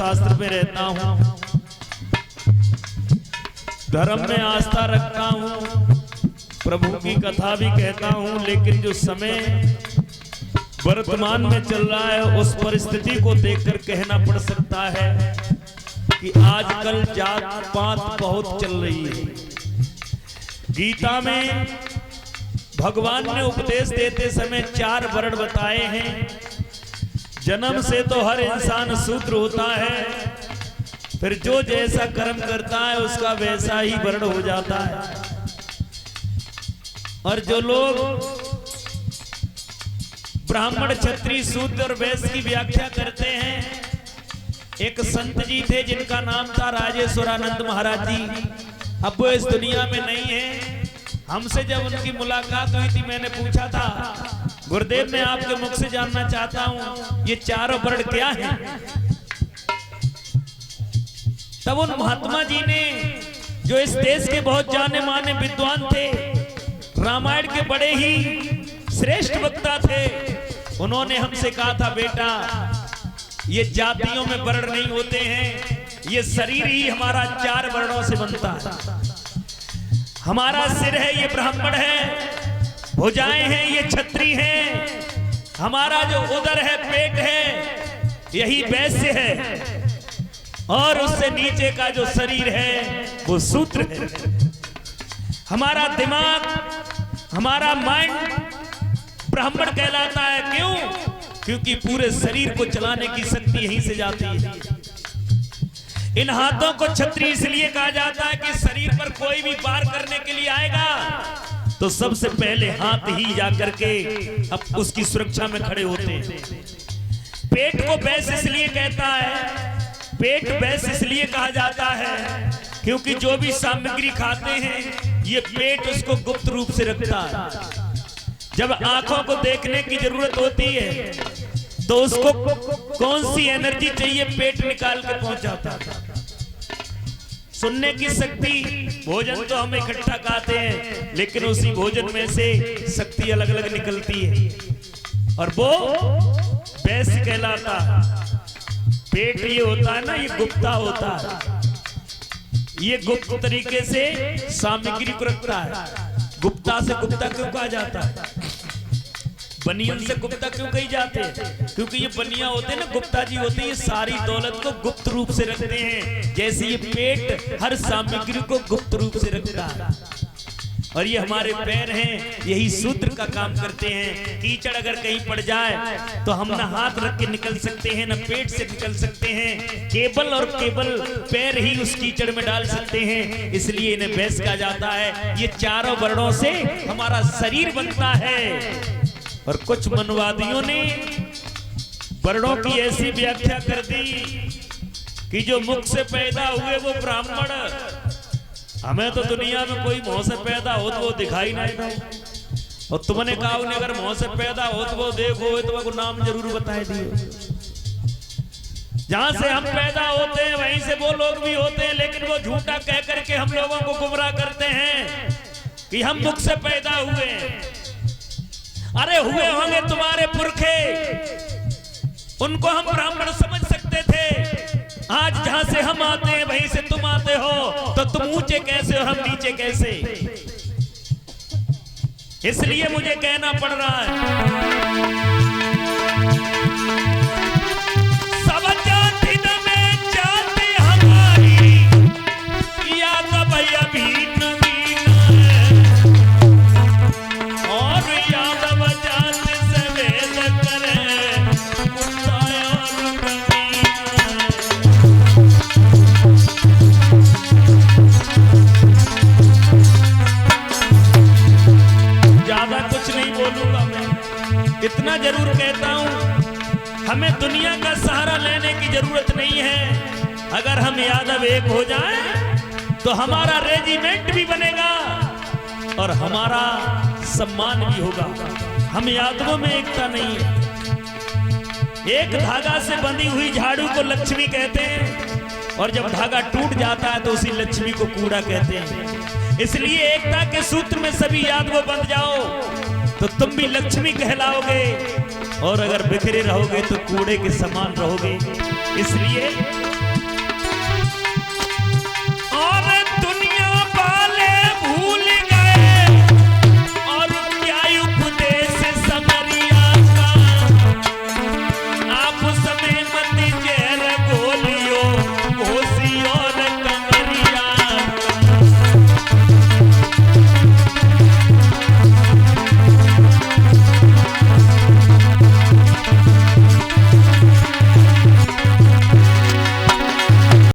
शास्त्र में रहता हूँ, धर्म में आस्था रखता हूँ, प्रभु की कथा भी कहता हूँ, लेकिन जो समय वर्तमान में चल रहा है उस परिस्थिति को देखकर कहना पड़ सकता है कि आजकल जात पात बहुत चल रही है। गीता में भगवान ने उपदेश देते समय 4 वर्ण बताए हैं। जन्म से तो हर इंसान शूद्र होता है, फिर जो जैसा कर्म करता है उसका वैसा ही वर्ण हो जाता है। और जो लोग ब्राह्मण क्षत्रिय शूद्र और वैश्य की व्याख्या करते हैं, एक संत जी थे जिनका नाम था राजेश्वरानंद महाराज जी। अब वो इस दुनिया में नहीं है। हमसे जब उनकी मुलाकात हुई थी, मैंने पूछा था, गुरुदेव मैं आपके मुख से जानना चाहता हूं ये 4 वर्ण क्या हैं। तब उन महात्मा जी ने, जो इस देश के बहुत जाने माने विद्वान थे, रामायण के बड़े ही श्रेष्ठ वक्ता थे, उन्होंने हमसे कहा था, बेटा ये जातियों में वर्ण नहीं होते हैं, ये शरीर ही हमारा 4 वर्णों से बनता है। हमारा सिर है ये ब्राह्मण है, भुजाएं हैं ये क्षत्रिय हैं, हमारा जो उदर है पेट है यही वैश्य है, और उससे नीचे का जो शरीर है वो शूद्र है। हमारा दिमाग, हमारा माइंड ब्राह्मण कहलाता है। क्यों? क्योंकि पूरे शरीर को चलाने की शक्ति यहीं से जाती है। इन हाथों को क्षत्रिय इसलिए कहा जाता है कि शरीर पर कोई भी वार करने के लिए आएगा तो सबसे पहले हाथ ही जाकर के अब उसकी सुरक्षा में खड़े होते हैं। पेट को वैश्य इसलिए कहता है, पेट वैश्य इसलिए कहा जाता है क्योंकि जो भी सामग्री खाते हैं ये पेट उसको गुप्त रूप से रखता है। जब आंखों को देखने की जरूरत होती है तो उसको कौन सी एनर्जी चाहिए, पेट निकाल के पहुंचाता है। सुनने की शक्ति, भोजन तो हम इकट्ठा खाते हैं, लेकिन उसी भोजन में से शक्ति अलग अलग निकलती है और वो वैश्य कहलाता। पेट ये होता है ना, ये गुप्ता होता है, ये गुप्त तरीके से सामग्री को रखता है। गुप्ता से गुप्ता क्यों कहा जाता है? बनियन से गुप्ता क्यों कही जाते हैं? क्योंकि ये बनिया होते हैं ना, गुप्ता जी होते हैं, ये सारी दौलत को गुप्त रूप से रखते हैं। जैसे ये पेट हर सामग्री को गुप्त रूप से रखता है। और ये हमारे पैर हैं, यही सूत्र का काम करते हैं। कीचड़ अगर कहीं पड़ जाए तो हम ना हाथ रख के निकल सकते हैं, ना पेट से निकल सकते हैं, केवल और केवल पैर ही उस कीचड़ में डाल सकते हैं। इसलिए इन्हें वैश्य कहा जाता है। ये 4 वर्णों से हमारा शरीर बनता है। और कुछ मनवादियों ने वर्णों की ऐसी व्याख्या कर दी कि जो मुख से पैदा हुए वो ब्राह्मण, हमें तो दुनिया में कोई मुंह से पैदा हो तो वो दिखाई नहीं दे, और तुमने कहा उन्हें अगर मुंह से पैदा हो तो वो देखो तो नाम जरूर बताए दिए। जहां से हम पैदा होते हैं वहीं से वो लोग भी होते हैं, लेकिन वो झूठा कह करके हम लोगों को गुमराह करते हैं कि हम मुख से पैदा हुए हैं। अरे हुए होंगे तुम्हारे पुरखे, उनको हम ब्राह्मण समझ सकते थे। आज जहां से हम आते हैं वहीं से तुम आते हो, तो तुम ऊंचे कैसे और हम नीचे कैसे? इसलिए मुझे कहना पड़ रहा है। इतना जरूर कहता हूं, हमें दुनिया का सहारा लेने की जरूरत नहीं है। अगर हम यादव एक हो जाएं तो हमारा रेजिमेंट भी बनेगा और हमारा सम्मान भी होगा। हम यादवों में एकता नहीं है। एक धागा से बंधी हुई झाड़ू को लक्ष्मी कहते हैं, और जब धागा टूट जाता है तो उसी लक्ष्मी को कूड़ा कहते हैं। इसलिए एकता के सूत्र में सभी यादव बंध जाओ तो तुम भी लक्ष्मी कहलाओगे, और अगर बिखरे रहोगे तो कूड़े के समान रहोगे। इसलिए